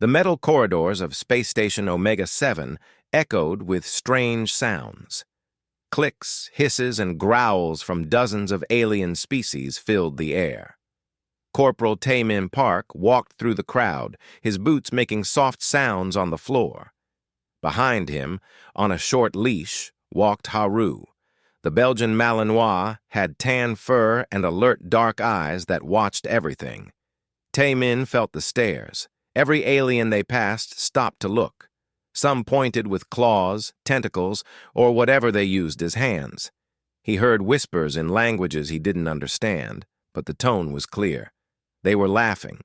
The metal corridors of Space Station Omega-7 echoed with strange sounds. Clicks, hisses, and growls from dozens of alien species filled the air. Corporal Taemin Park walked through the crowd, his boots making soft sounds on the floor. Behind him, on a short leash, walked Haru. The Belgian Malinois had tan fur and alert dark eyes that watched everything. Taemin felt the stares. Every alien they passed stopped to look. Some pointed with claws, tentacles, or whatever they used as hands. He heard whispers in languages he didn't understand, but the tone was clear. They were laughing.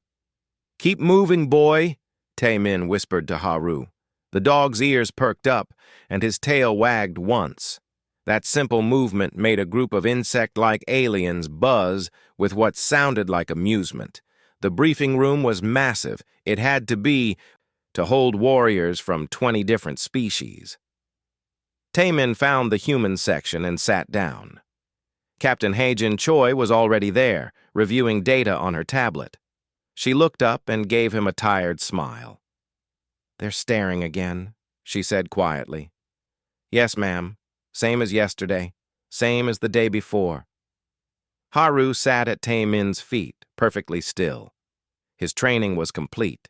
"Keep moving, boy," Taemin whispered to Haru. The dog's ears perked up, and his tail wagged once. That simple movement made a group of insect-like aliens buzz with what sounded like amusement. The briefing room was massive. It had to be to hold warriors from 20 different species. Taemin found the human section and sat down. Captain Haejin Choi was already there, reviewing data on her tablet. She looked up and gave him a tired smile. "They're staring again," she said quietly. "Yes, ma'am. Same as yesterday. Same as the day before." Haru sat at Taemin's feet, perfectly still. His training was complete.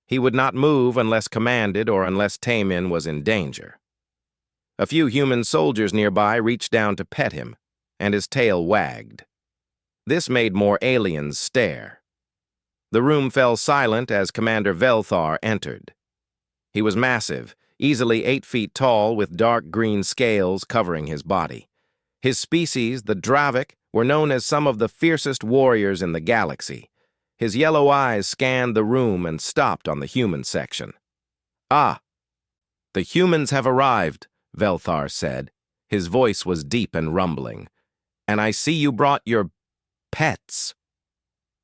He would not move unless commanded or unless Taemin was in danger. A few human soldiers nearby reached down to pet him, and his tail wagged. This made more aliens stare. The room fell silent as Commander Velthar entered. He was massive, easily 8 feet tall with dark green scales covering his body. His species, the Dravik, were known as some of the fiercest warriors in the galaxy. His yellow eyes scanned the room and stopped on the human section. "Ah, the humans have arrived," Velthar said. His voice was deep and rumbling. "And I see you brought your pets."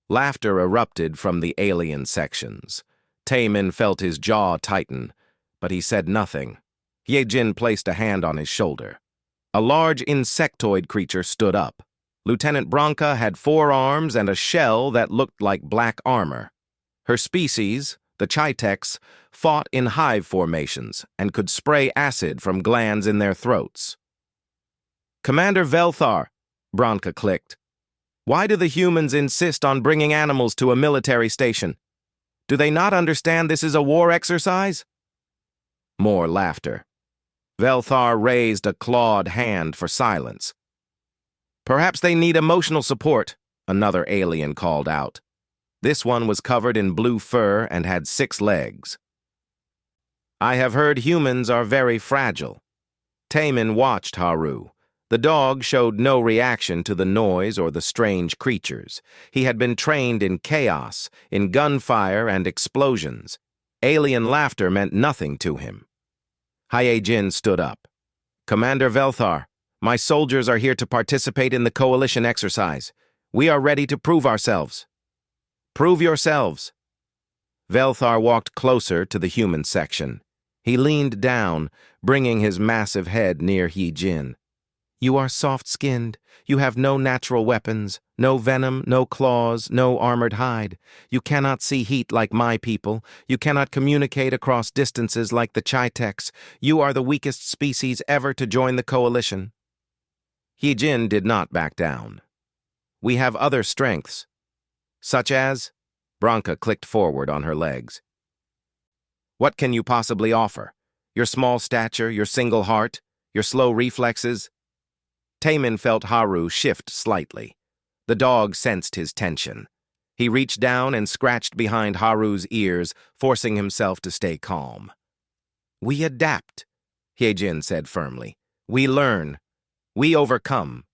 Laughter erupted from the alien sections. Taemin felt his jaw tighten, but he said nothing. Haejin placed a hand on his shoulder. A large insectoid creature stood up. Lieutenant Branca had 4 arms and a shell that looked like black armor. Her species, the Chitex, fought in hive formations and could spray acid from glands in their throats. "Commander Velthar," Branca clicked. "Why do the humans insist on bringing animals to a military station? Do they not understand this is a war exercise?" More laughter. Velthar raised a clawed hand for silence. "Perhaps they need emotional support," another alien called out. This one was covered in blue fur and had 6 legs. "I have heard humans are very fragile." Taemin watched Haru. The dog showed no reaction to the noise or the strange creatures. He had been trained in chaos, in gunfire and explosions. Alien laughter meant nothing to him. Haejin stood up. "Commander Velthar, my soldiers are here to participate in the coalition exercise. We are ready to prove ourselves." "Prove yourselves." Velthar walked closer to the human section. He leaned down, bringing his massive head near Haejin. "You are soft-skinned. You have no natural weapons, no venom, no claws, no armored hide. You cannot see heat like my people. You cannot communicate across distances like the Chitex. You are the weakest species ever to join the coalition." Haejin did not back down. "We have other strengths." "Such as?" Branca clicked forward on her legs. "What can you possibly offer? Your small stature, your single heart, your slow reflexes?" Taemin felt Haru shift slightly. The dog sensed his tension. He reached down and scratched behind Haru's ears, forcing himself to stay calm. "We adapt," Haejin said firmly. "We learn. We overcome."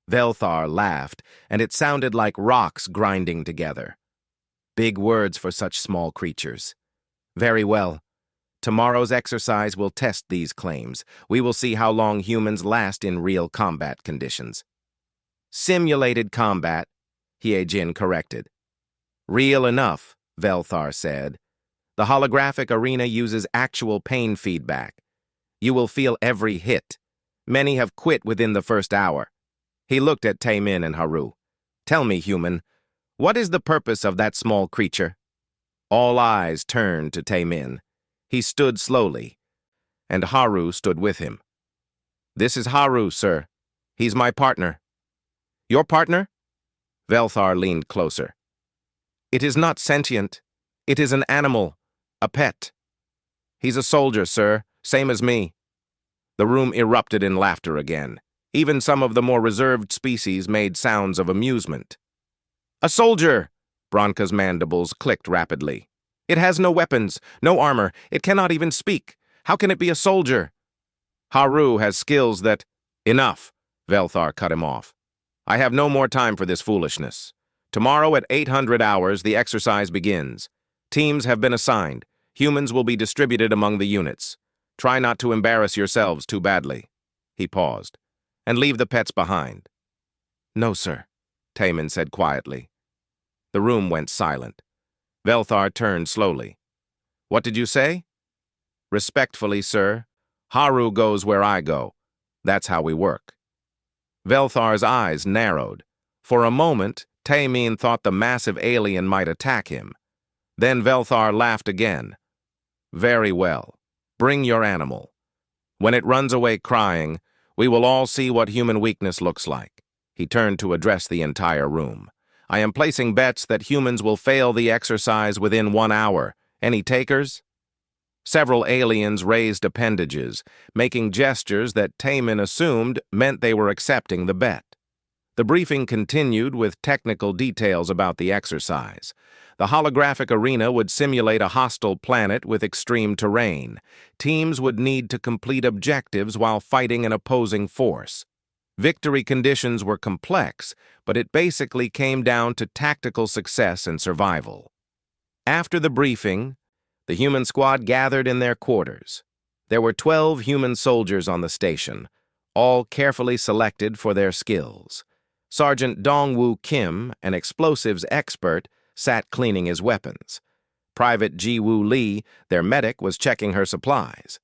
Velthar laughed, and it sounded like rocks grinding together. Big words for such small creatures. "Very well. Tomorrow's exercise will test these claims. We will see how long humans last in real combat conditions." "Simulated combat," Haejin corrected. "Real enough," Velthar said. "The holographic arena uses actual pain feedback. You will feel every hit. Many have quit within the first hour." He looked at Taemin and Haru. "Tell me, human, what is the purpose of that small creature?" All eyes turned to Taemin. He stood slowly, and Haru stood with him. "This is Haru, sir. He's my partner." "Your partner?" Velthar leaned closer. "It is not sentient. It is an animal, a pet. He's a soldier, sir, same as me." The room erupted in laughter again. Even some of the more reserved species made sounds of amusement. "A soldier!" Bronca's mandibles clicked rapidly. "It has no weapons, no armor. It cannot even speak. How can it be a soldier?" "Haru has skills that—" "Enough," Velthar cut him off. "I have no more time for this foolishness. Tomorrow at 800 hours, the exercise begins. Teams have been assigned. Humans will be distributed among the units. Try not to embarrass yourselves too badly." He paused. "And leave the pets behind." "No, sir," Taemin said quietly. The room went silent. Velthar turned slowly. "What did you say?" "Respectfully, sir. Haru goes where I go. That's how we work." Velthar's eyes narrowed. For a moment, Taemin thought the massive alien might attack him. Then Velthar laughed again. "Very well. Bring your animal. When it runs away crying, we will all see what human weakness looks like." He turned to address the entire room. "I am placing bets that humans will fail the exercise within 1 hour. Any takers?" Several aliens raised appendages, making gestures that Taemin assumed meant they were accepting the bet. The briefing continued with technical details about the exercise. The holographic arena would simulate a hostile planet with extreme terrain. Teams would need to complete objectives while fighting an opposing force. Victory conditions were complex, but it basically came down to tactical success and survival. After the briefing, the human squad gathered in their quarters. There were 12 human soldiers on the station, all carefully selected for their skills. Sergeant Dongwoo Kim, an explosives expert, sat cleaning his weapons. Private Ji-Woo Lee, their medic, was checking her supplies.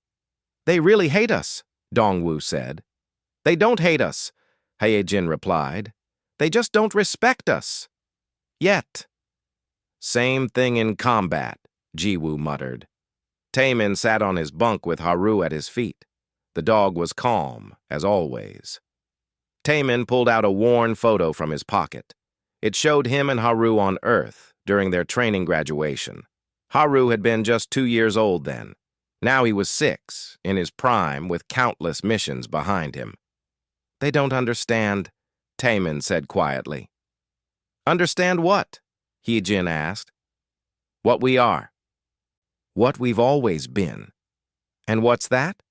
"They really hate us," Dongwoo said. "They don't hate us," Hae-Jin replied. "They just don't respect us. Yet." "Same thing in combat," Ji-Woo muttered. Taemin sat on his bunk with Haru at his feet. The dog was calm, as always. Taemin pulled out a worn photo from his pocket. It showed him and Haru on Earth during their training graduation. Haru had been just 2 years old then. Now he was 6, in his prime, with countless missions behind him. "They don't understand," Taemin said quietly. "Understand what?" Hae-Jin asked. "What we are. What we've always been." "And what's that?"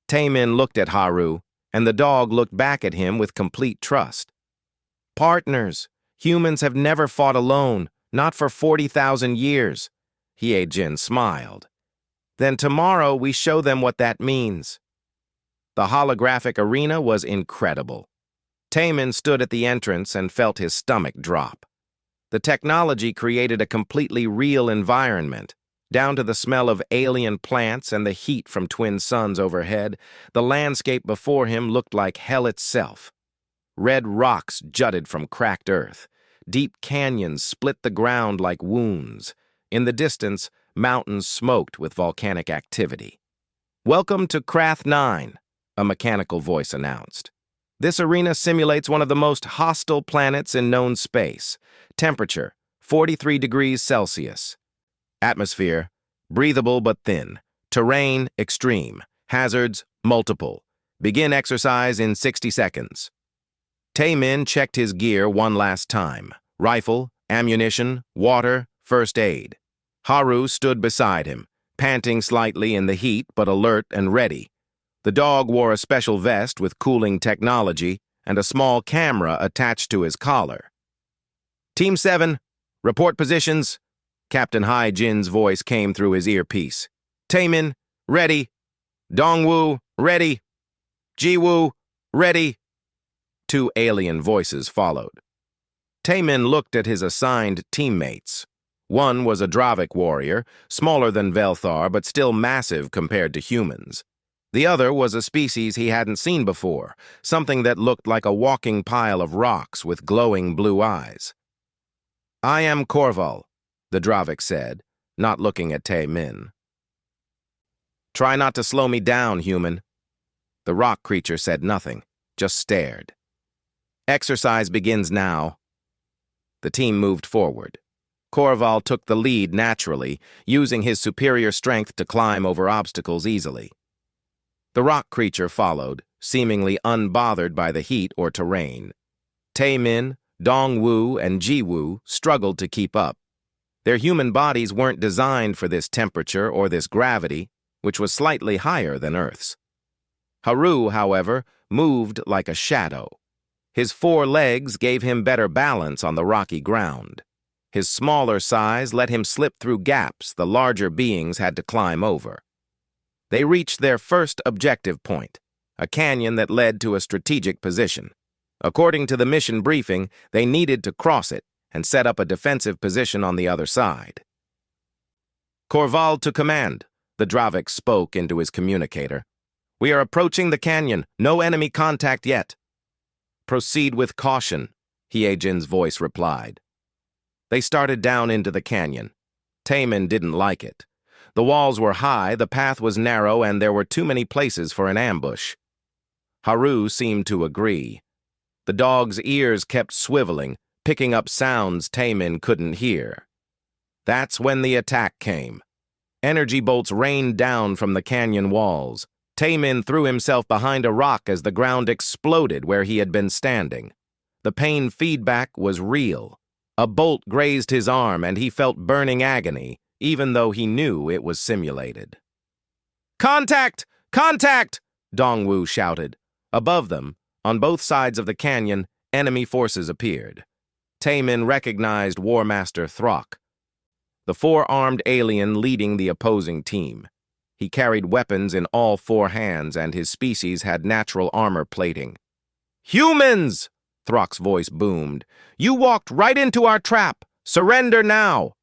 Taemin looked at Haru, and the dog looked back at him with complete trust. "Partners. Humans have never fought alone, not for 40,000 years. Hae-Jin smiled. "Then tomorrow we show them what that means." The holographic arena was incredible. Taemin stood at the entrance and felt his stomach drop. The technology created a completely real environment. Down to the smell of alien plants and the heat from twin suns overhead, the landscape before him looked like hell itself. Red rocks jutted from cracked earth. Deep canyons split the ground like wounds. In the distance, mountains smoked with volcanic activity. "Welcome to Krath 9, a mechanical voice announced. "This arena simulates one of the most hostile planets in known space. Temperature, 43 degrees Celsius. Atmosphere, breathable but thin. Terrain, extreme. Hazards, multiple. Begin exercise in 60 seconds. Taemin checked his gear one last time. Rifle, ammunition, water, first aid. Haru stood beside him, panting slightly in the heat but alert and ready. The dog wore a special vest with cooling technology and a small camera attached to his collar. "Team 7, report positions." Captain Hae-Jin's voice came through his earpiece. "Taemin, ready. Dongwoo, ready. Ji-Woo, ready." 2 alien voices followed. Taemin looked at his assigned teammates. One was a Dravic warrior, smaller than Velthar but still massive compared to humans. The other was a species he hadn't seen before, something that looked like a walking pile of rocks with glowing blue eyes. "I am Korval," the Dravic said, not looking at Tae-min. "Try not to slow me down, human." The rock creature said nothing, just stared. "Exercise begins now." The team moved forward. Korval took the lead naturally, using his superior strength to climb over obstacles easily. The rock creature followed, seemingly unbothered by the heat or terrain. Tae-min, Dong-woo, and Ji-woo struggled to keep up. Their human bodies weren't designed for this temperature or this gravity, which was slightly higher than Earth's. Haru, however, moved like a shadow. His 4 legs gave him better balance on the rocky ground. His smaller size let him slip through gaps the larger beings had to climb over. They reached their first objective point, a canyon that led to a strategic position. According to the mission briefing, they needed to cross it and set up a defensive position on the other side. "Korval to command," the Dravik spoke into his communicator. "We are approaching the canyon. No enemy contact yet." "Proceed with caution," Hyejin's voice replied. They started down into the canyon. Tae-min didn't like it. The walls were high, the path was narrow, and there were too many places for an ambush. Haru seemed to agree. The dog's ears kept swiveling, picking up sounds Tae-min couldn't hear. That's when the attack came. Energy bolts rained down from the canyon walls. Tae-min threw himself behind a rock as the ground exploded where he had been standing. The pain feedback was real. A bolt grazed his arm and he felt burning agony, even though he knew it was simulated. "Contact! Contact!" Dong-woo shouted. Above them, on both sides of the canyon, enemy forces appeared. Tae-min recognized War Master Throck, the 4-armed alien leading the opposing team. He carried weapons in all 4 hands and his species had natural armor plating. "Humans!" Throck's voice boomed. "You walked right into our trap! Surrender now!"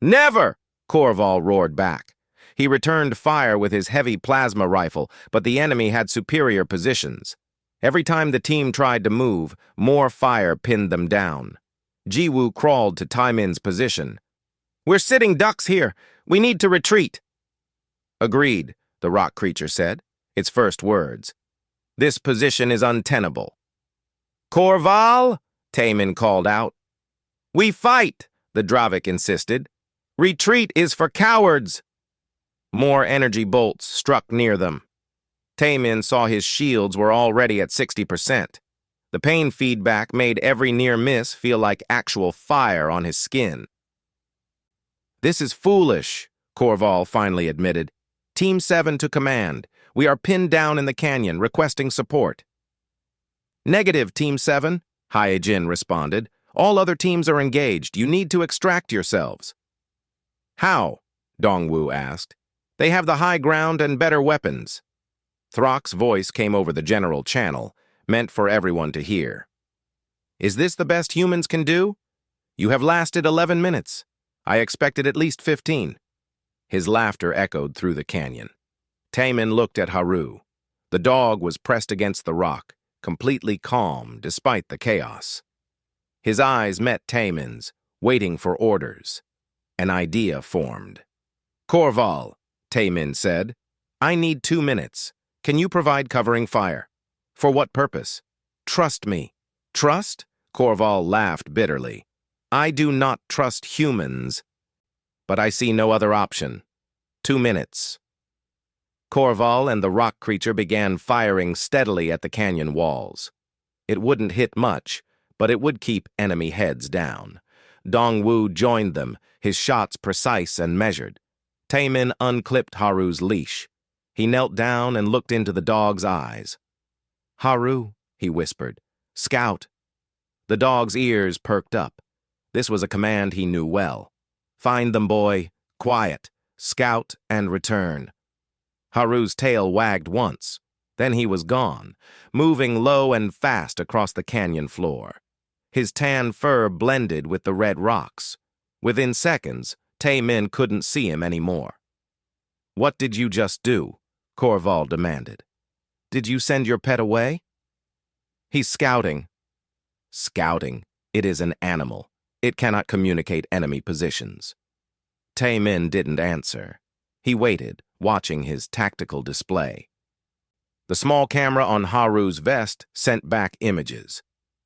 "Never!" Korval roared back. He returned fire with his heavy plasma rifle, but the enemy had superior positions. Every time the team tried to move, more fire pinned them down. Ji-woo crawled to Tae-min's position. "We're sitting ducks here. We need to retreat." "Agreed," the rock creature said, its first words. "This position is untenable." "Korval!" Tae-min called out. "We fight!" the Dravik insisted. "Retreat is for cowards!" More energy bolts struck near them. Tae-min saw his shields were already at 60%. The pain feedback made every near miss feel like actual fire on his skin. "This is foolish," Korval finally admitted. "Team 7 to command. We are pinned down in the canyon, requesting support." "Negative, Team 7, Hyejin responded. "All other teams are engaged. You need to extract yourselves." "How?" Dong-woo asked. "They have the high ground and better weapons." Throck's voice came over the general channel, meant for everyone to hear. "Is this the best humans can do? You have lasted 11 minutes. I expected at least 15. His laughter echoed through the canyon. Tae-min looked at Haru. The dog was pressed against the rock, completely calm despite the chaos. His eyes met Tae-min's, waiting for orders. An idea formed. "Korval," Tae-min said, "I need 2 minutes. Can you provide covering fire?" "For what purpose?" "Trust me." "Trust?" Korval laughed bitterly. "I do not trust humans. But I see no other option. 2 minutes." Korval and the rock creature began firing steadily at the canyon walls. It wouldn't hit much, but it would keep enemy heads down. Dong-woo joined them, his shots precise and measured. Tae-min unclipped Haru's leash. He knelt down and looked into the dog's eyes. "Haru," he whispered. "Scout." The dog's ears perked up. This was a command he knew well. "Find them, boy. Quiet. Scout and return." Haru's tail wagged once. Then he was gone, moving low and fast across the canyon floor. His tan fur blended with the red rocks. Within seconds, Tae-min couldn't see him anymore. "What did you just do?" Korval demanded. "Did you send your pet away?" "He's scouting." "Scouting? It is an animal. It cannot communicate enemy positions." Taemin didn't answer. He waited, watching his tactical display. The small camera on Haru's vest sent back images.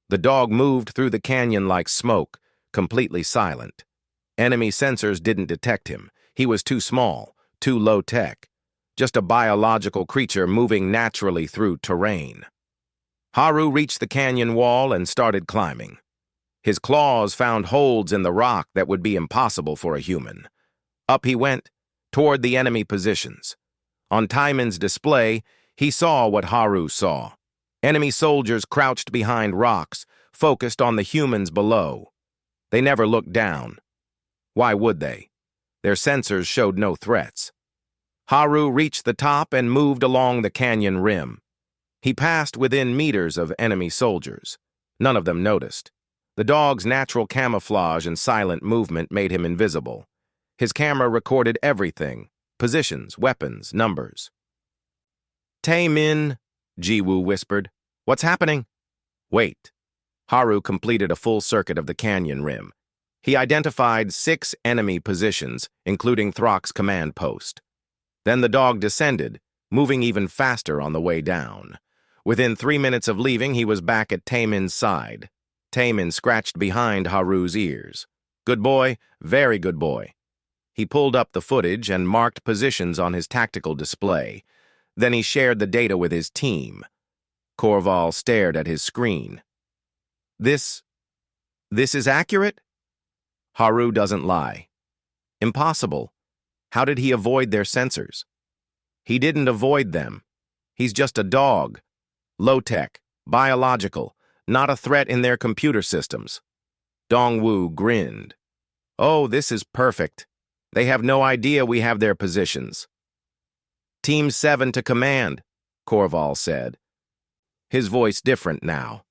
The dog moved through the canyon like smoke, completely silent. Enemy sensors didn't detect him. He was too small, too low-tech. Just a biological creature moving naturally through terrain. Haru reached the canyon wall and started climbing. His claws found holds in the rock that would be impossible for a human. Up he went, toward the enemy positions. On Taemin's display, he saw what Haru saw. Enemy soldiers crouched behind rocks, focused on the humans below. They never looked down. Why would they? Their sensors showed no threats. Haru reached the top and moved along the canyon rim. He passed within meters of enemy soldiers. None of them noticed. The dog's natural camouflage and silent movement made him invisible. His camera recorded everything: positions, weapons, numbers. "Taemin," Jiwoo whispered. "What's happening?" "Wait." Haru completed a full circuit of the canyon rim. He identified 6 enemy positions, including Throck's command post. Then the dog descended, moving even faster on the way down. Within 3 minutes of leaving, he was back at Taemin's side. Taemin scratched behind Haru's ears. "Good boy, very good boy." He pulled up the footage and marked positions on his tactical display. Then he shared the data with his team. Korval stared at his screen. This is accurate?" "Haru doesn't lie." "Impossible. How did he avoid their sensors?" "He didn't avoid them. He's just a dog. Low-tech, biological, not a threat in their computer systems." Dongwoo grinned. "Oh, this is perfect. They have no idea we have their positions." "Team 7 to command," Korval said. His voice different now,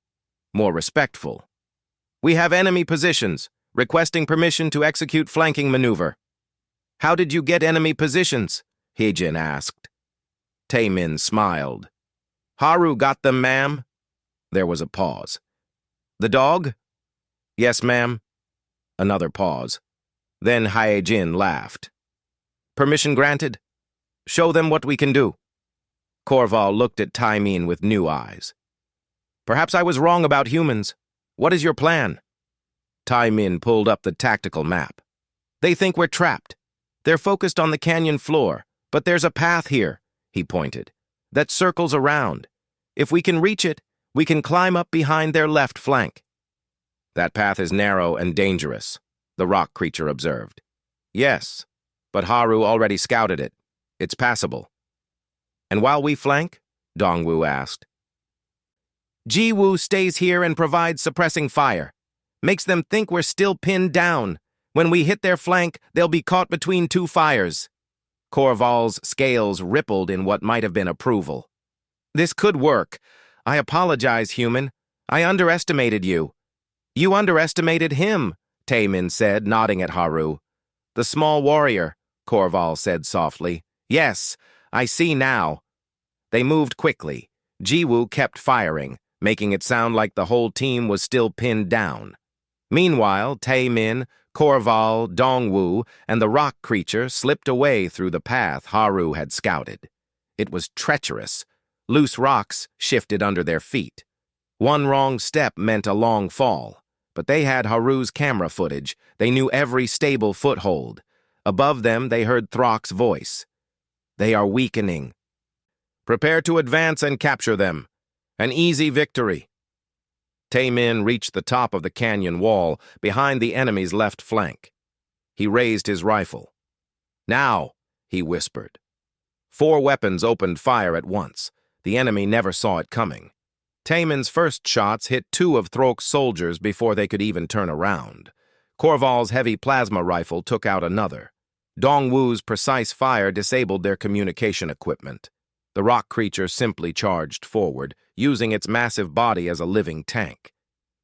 more respectful. "We have enemy positions, requesting permission to execute flanking maneuver." "How did you get enemy positions?" Heijin asked. Taemin smiled. "Haru got them, ma'am." There was a pause. "The dog?" "Yes, ma'am." Another pause. Then Heijin laughed. "Permission granted. Show them what we can do." Korval looked at Taemin with new eyes. "Perhaps I was wrong about humans. What is your plan?" Taemin pulled up the tactical map. "They think we're trapped. They're focused on the canyon floor, but there's a path here," he pointed, "that circles around. If we can reach it, we can climb up behind their left flank." "That path is narrow and dangerous," the rock creature observed. "Yes, but Haru already scouted it. It's passable." "And while we flank?" Dongwoo asked. "Jiwoo stays here and provides suppressing fire. Makes them think we're still pinned down. When we hit their flank, they'll be caught between 2 fires." Korval's scales rippled in what might have been approval. "This could work. I apologize, human. I underestimated you." "You underestimated him," Taemin said, nodding at Haru. "The small warrior," Korval said softly. "Yes, I see now." They moved quickly. Jiwoo kept firing, making it sound like the whole team was still pinned down. Meanwhile, Taemin, Korval, Dongwoo, and the rock creature slipped away through the path Haru had scouted. It was treacherous. Loose rocks shifted under their feet. One wrong step meant a long fall. But they had Haru's camera footage. They knew every stable foothold. Above them, they heard Throck's voice. "They are weakening. Prepare to advance and capture them. An easy victory." Taemin reached the top of the canyon wall, behind the enemy's left flank. He raised his rifle. "Now," he whispered. 4 weapons opened fire at once. The enemy never saw it coming. Taemin's first shots hit 2 of Throck's soldiers before they could even turn around. Korval's heavy plasma rifle took out another. Dongwoo's precise fire disabled their communication equipment. The rock creature simply charged forward, using its massive body as a living tank.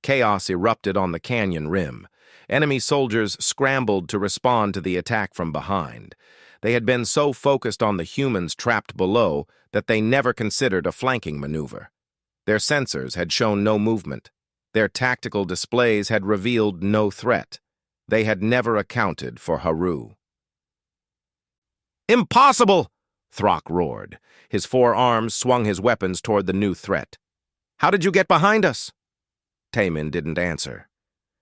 Chaos erupted on the canyon rim. Enemy soldiers scrambled to respond to the attack from behind. They had been so focused on the humans trapped below that they never considered a flanking maneuver. Their sensors had shown no movement. Their tactical displays had revealed no threat. They had never accounted for Haru. Impossible! Throck roared. His four arms swung his weapons toward the new threat. How did you get behind us? Taemin didn't answer.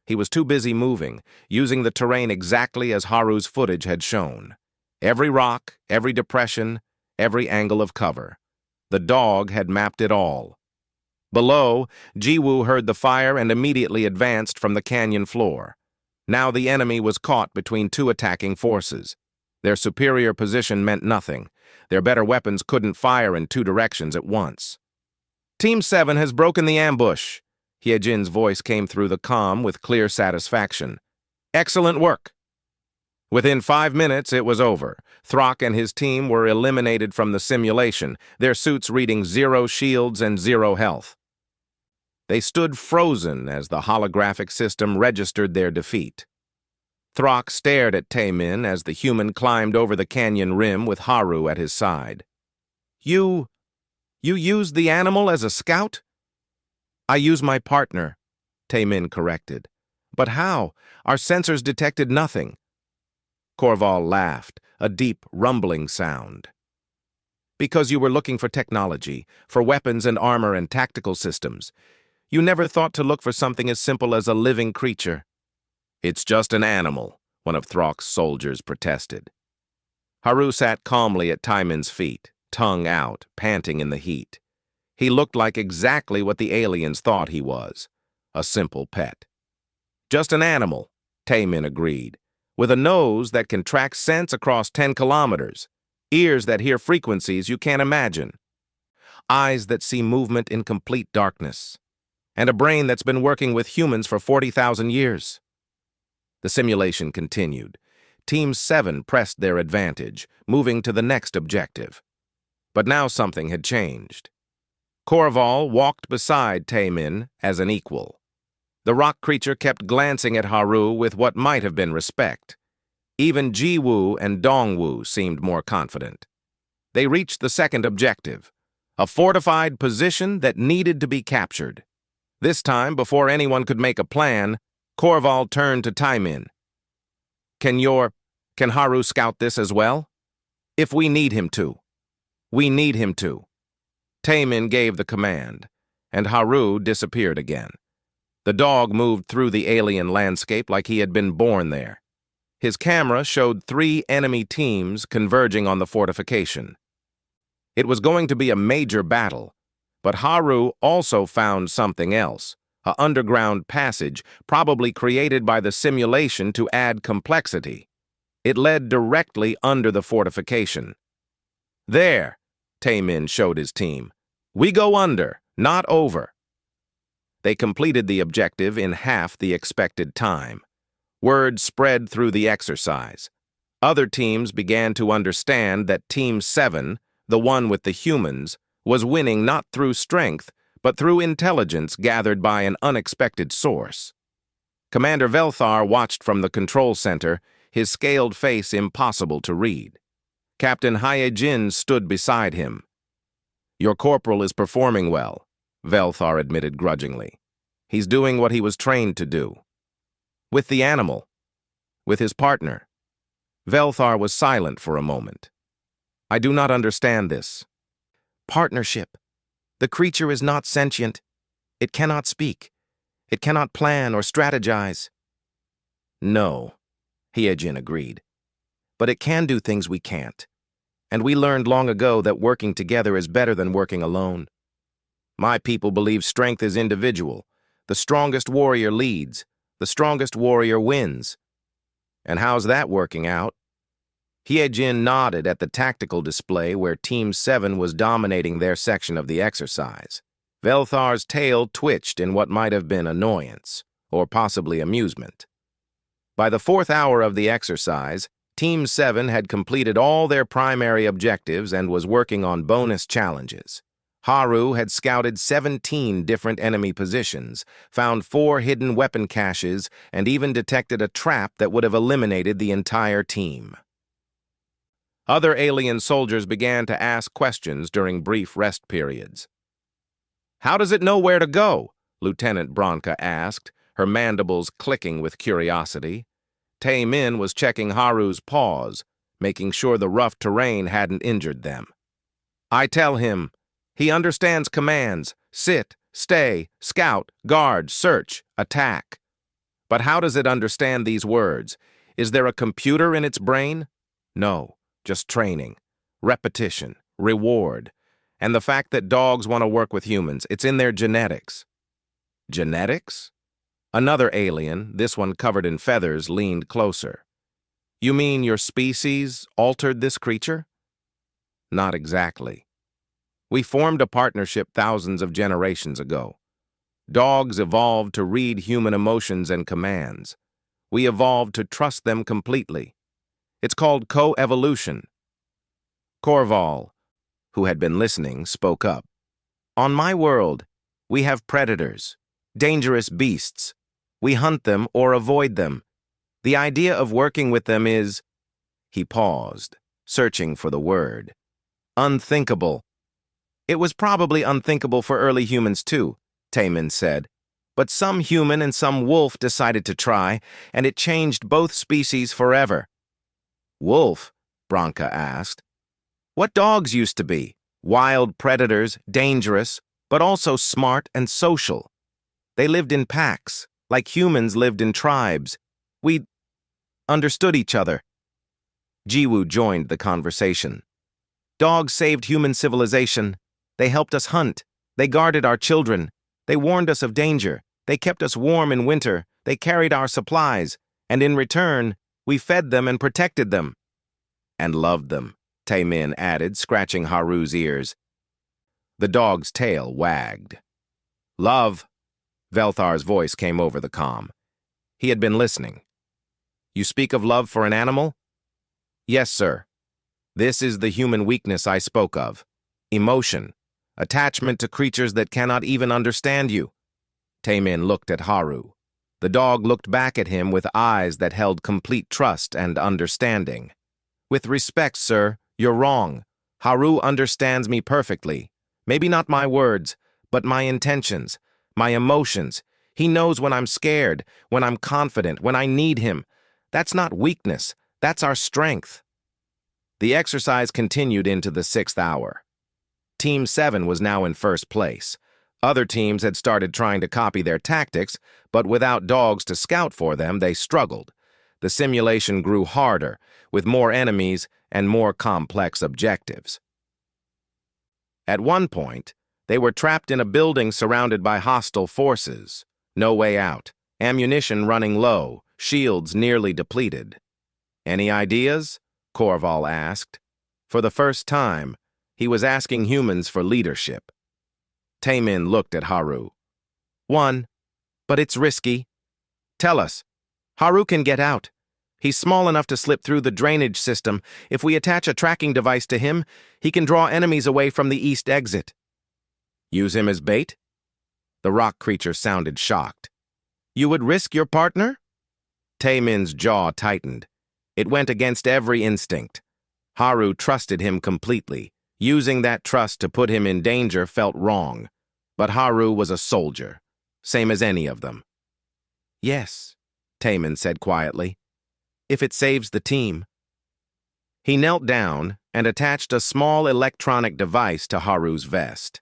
He was too busy moving, using the terrain exactly as Haru's footage had shown. Every rock, every depression, every angle of cover. The dog had mapped it all. Below, Jiwoo heard the fire and immediately advanced from the canyon floor. Now the enemy was caught between two attacking forces. Their superior position meant nothing. Their better weapons couldn't fire in two directions at once. Team 7 has broken the ambush. Hyejin's voice came through the comm with clear satisfaction. Excellent work. Within 5 minutes, it was over. Throck and his team were eliminated from the simulation, their suits reading 0 shields and 0 health. They stood frozen as the holographic system registered their defeat. Throck stared at Taemin as the human climbed over the canyon rim with Haru at his side. You used the animal as a scout? I used my partner, Taemin corrected. But how? Our sensors detected nothing. Korval laughed, a deep, rumbling sound. Because you were looking for technology, for weapons and armor and tactical systems. You never thought to look for something as simple as a living creature. It's just an animal, one of Throck's soldiers protested. Haru sat calmly at Taemin's feet, tongue out, panting in the heat. He looked like exactly what the aliens thought he was, a simple pet. Just an animal, Taemin agreed, with a nose that can track scents across 10 kilometers, ears that hear frequencies you can't imagine, eyes that see movement in complete darkness, and a brain that's been working with humans for 40,000 years. The simulation continued. Team 7 pressed their advantage, moving to the next objective. But now something had changed. Korval walked beside Taemin as an equal. The rock creature kept glancing at Haru with what might have been respect. Even Jiwoo and Dongwoo seemed more confident. They reached the second objective, a fortified position that needed to be captured. This time, before anyone could make a plan, Korval turned to Taemin. Can Haru scout this as well? If we need him to. We need him to. Taemin gave the command, and Haru disappeared again. The dog moved through the alien landscape like he had been born there. His camera showed 3 enemy teams converging on the fortification. It was going to be a major battle, but Haru also found something else, an underground passage probably created by the simulation to add complexity. It led directly under the fortification. There, Taemin showed his team. We go under, not over. They completed the objective in half the expected time. Word spread through the exercise. Other teams began to understand that Team 7, the one with the humans, was winning not through strength, but through intelligence gathered by an unexpected source. Commander Velthar watched from the control center, his scaled face impossible to read. Captain Hyejin stood beside him. Your corporal is performing well, Velthar admitted grudgingly. He's doing what he was trained to do. With the animal. With his partner. Velthar was silent for a moment. I do not understand this. Partnership. The creature is not sentient. It cannot speak. It cannot plan or strategize. No, Hyejin agreed. But it can do things we can't. And we learned long ago that working together is better than working alone. My people believe strength is individual. The strongest warrior leads. The strongest warrior wins. And how's that working out? Hyejin nodded at the tactical display where Team 7 was dominating their section of the exercise. Velthar's tail twitched in what might have been annoyance, or possibly amusement. By the 4th hour of the exercise, Team 7 had completed all their primary objectives and was working on bonus challenges. Haru had scouted 17 different enemy positions, found 4 hidden weapon caches, and even detected a trap that would have eliminated the entire team. Other alien soldiers began to ask questions during brief rest periods. How does it know where to go? Lieutenant Bronca asked, her mandibles clicking with curiosity. Taemin was checking Haru's paws, making sure the rough terrain hadn't injured them. I tell him, he understands commands: sit, stay, scout, guard, search, attack. But how does it understand these words? Is there a computer in its brain? No, just training, repetition, reward, and the fact that dogs want to work with humans. It's in their genetics. Genetics? Another alien, this one covered in feathers, leaned closer. You mean your species altered this creature? Not exactly. We formed a partnership thousands of generations ago. Dogs evolved to read human emotions and commands. We evolved to trust them completely. It's called co-evolution. Corval, who had been listening, spoke up. On my world, we have predators, dangerous beasts. We hunt them or avoid them. The idea of working with them is... He paused, searching for the word. Unthinkable. It was probably unthinkable for early humans too, Taemin said. But some human and some wolf decided to try, and it changed both species forever. Wolf? Branka asked. What dogs used to be? Wild predators, dangerous, but also smart and social. They lived in packs, like humans lived in tribes. We understood each other. Jiwoo joined the conversation. Dogs saved human civilization. They helped us hunt. They guarded our children. They warned us of danger. They kept us warm in winter. They carried our supplies. And in return, we fed them and protected them. And loved them, Taemin added, scratching Haru's ears. The dog's tail wagged. Love. Velthar's voice came over the comm. He had been listening. You speak of love for an animal? Yes, sir. This is the human weakness I spoke of. Emotion. Attachment to creatures that cannot even understand you. Taemin looked at Haru. The dog looked back at him with eyes that held complete trust and understanding. With respect, sir, you're wrong. Haru understands me perfectly. Maybe not my words, but my intentions, my emotions. He knows when I'm scared, when I'm confident, when I need him. That's not weakness. That's our strength. The exercise continued into the 6th hour. Team 7 was now in first place. Other teams had started trying to copy their tactics, but without dogs to scout for them, they struggled. The simulation grew harder, with more enemies and more complex objectives. At one point, they were trapped in a building surrounded by hostile forces. No way out. Ammunition running low, shields nearly depleted. Any ideas? Corval asked. For the first time, he was asking humans for leadership. Taemin looked at Haru. One, but it's risky. Tell us. Haru can get out. He's small enough to slip through the drainage system. If we attach a tracking device to him, he can draw enemies away from the east exit. Use him as bait? The rock creature sounded shocked. You would risk your partner? Taemin's jaw tightened. It went against every instinct. Haru trusted him completely. Using that trust to put him in danger felt wrong. But Haru was a soldier, same as any of them. Yes, Taemin said quietly. If it saves the team. He knelt down and attached a small electronic device to Haru's vest.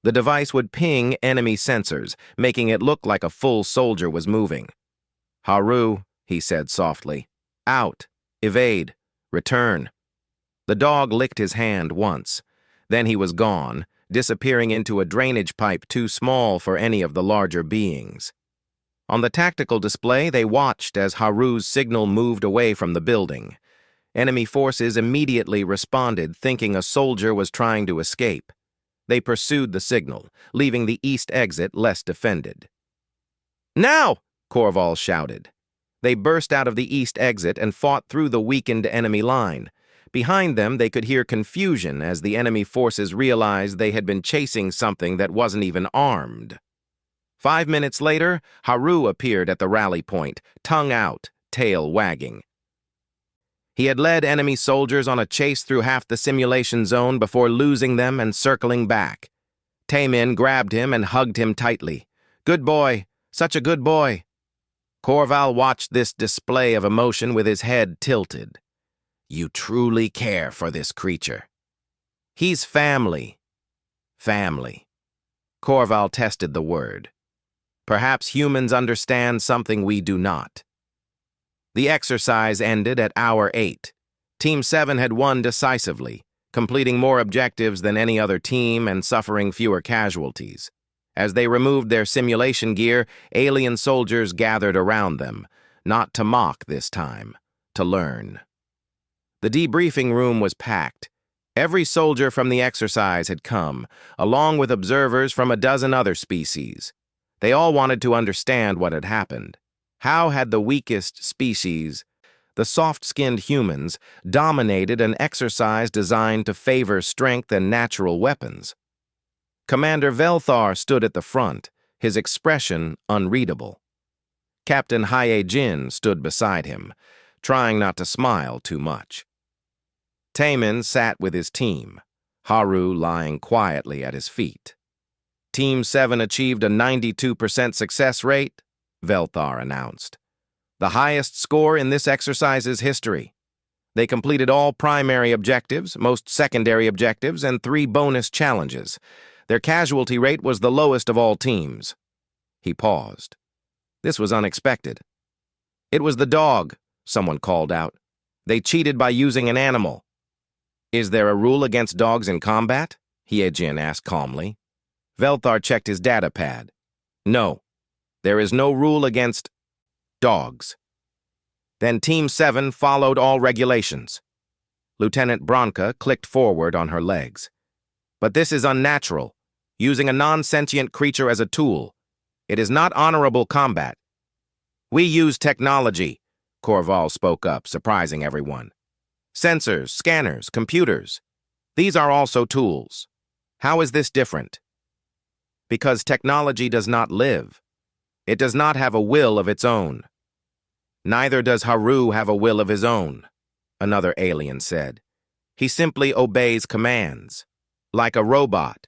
The device would ping enemy sensors, making it look like a full soldier was moving. Haru, he said softly. Out. Evade. Return. The dog licked his hand once. Then he was gone, disappearing into a drainage pipe too small for any of the larger beings. On the tactical display, they watched as Haru's signal moved away from the building. Enemy forces immediately responded, thinking a soldier was trying to escape. They pursued the signal, leaving the east exit less defended. Now! Corval shouted. They burst out of the east exit and fought through the weakened enemy line. Behind them, they could hear confusion as the enemy forces realized they had been chasing something that wasn't even armed. 5 minutes later, Haru appeared at the rally point, tongue out, tail wagging. He had led enemy soldiers on a chase through half the simulation zone before losing them and circling back. Taemin grabbed him and hugged him tightly. Good boy, such a good boy. Corval watched this display of emotion with his head tilted. You truly care for this creature. He's family. Family. Corval tested the word. Perhaps humans understand something we do not. The exercise ended at hour 8. Team 7 had won decisively, completing more objectives than any other team and suffering fewer casualties. As they removed their simulation gear, alien soldiers gathered around them, not to mock this time, to learn. The debriefing room was packed. Every soldier from the exercise had come, along with observers from a dozen other species. They all wanted to understand what had happened. How had the weakest species, the soft-skinned humans, dominated an exercise designed to favor strength and natural weapons? Commander Velthar stood at the front, his expression unreadable. Captain Haye-Jin stood beside him, trying not to smile too much. Taemin sat with his team, Haru lying quietly at his feet. Team 7 achieved a 92% success rate, Velthar announced. The highest score in this exercise's history. They completed all primary objectives, most secondary objectives, and 3 bonus challenges. Their casualty rate was the lowest of all teams. He paused. This was unexpected. It was the dog, someone called out. They cheated by using an animal. Is there a rule against dogs in combat? Haye-Jin asked calmly. Velthar checked his data pad. No, there is no rule against dogs. Then Team 7 followed all regulations. Lieutenant Branca clicked forward on her legs. But this is unnatural, using a non-sentient creature as a tool. It is not honorable combat. We use technology, Corval spoke up, surprising everyone. Sensors, scanners, computers. These are also tools. How is this different? Because technology does not live. It does not have a will of its own. Neither does Haru have a will of his own, another alien said. He simply obeys commands, like a robot.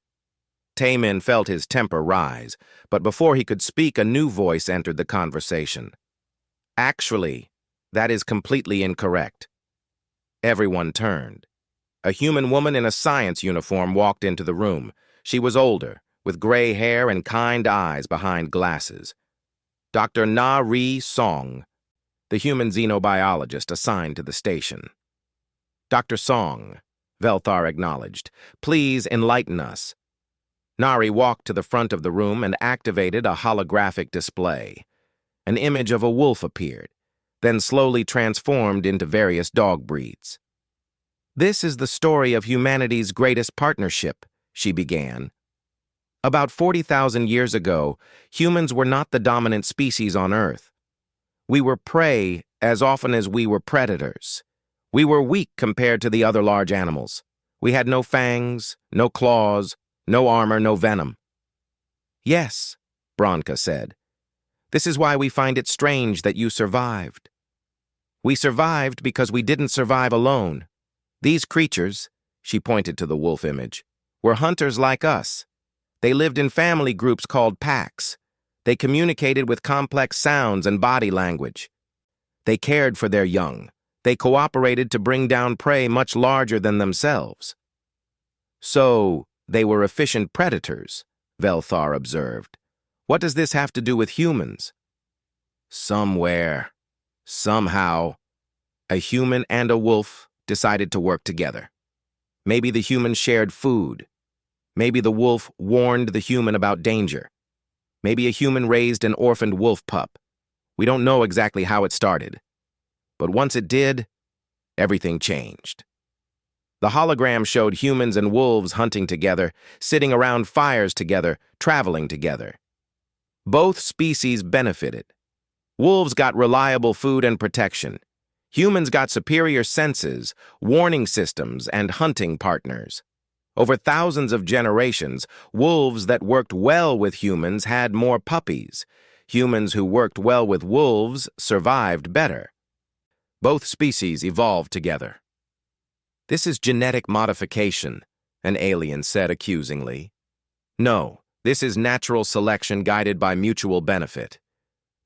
Taemin felt his temper rise, but before he could speak, a new voice entered the conversation. Actually, that is completely incorrect. Everyone turned. A human woman in a science uniform walked into the room. She was older, with gray hair and kind eyes behind glasses. Dr. Na-Ri Song, the human xenobiologist assigned to the station. Dr. Song, Velthar acknowledged, please enlighten us. Nari walked to the front of the room and activated a holographic display. An image of a wolf appeared, then slowly transformed into various dog breeds. This is the story of humanity's greatest partnership, she began. About 40,000 years ago, humans were not the dominant species on Earth. We were prey as often as we were predators. We were weak compared to the other large animals. We had no fangs, no claws, no armor, no venom. Yes, Branca said. This is why we find it strange that you survived. We survived because we didn't survive alone. These creatures, she pointed to the wolf image, were hunters like us. They lived in family groups called packs. They communicated with complex sounds and body language. They cared for their young. They cooperated to bring down prey much larger than themselves. So, they were efficient predators, Velthar observed. What does this have to do with humans? Somewhere, somehow, a human and a wolf decided to work together. Maybe the human shared food. Maybe the wolf warned the human about danger. Maybe a human raised an orphaned wolf pup. We don't know exactly how it started. But once it did, everything changed. The hologram showed humans and wolves hunting together, sitting around fires together, traveling together. Both species benefited. Wolves got reliable food and protection. Humans got superior senses, warning systems, and hunting partners. Over thousands of generations, wolves that worked well with humans had more puppies. Humans who worked well with wolves survived better. Both species evolved together. This is genetic modification, an alien said accusingly. No, this is natural selection guided by mutual benefit.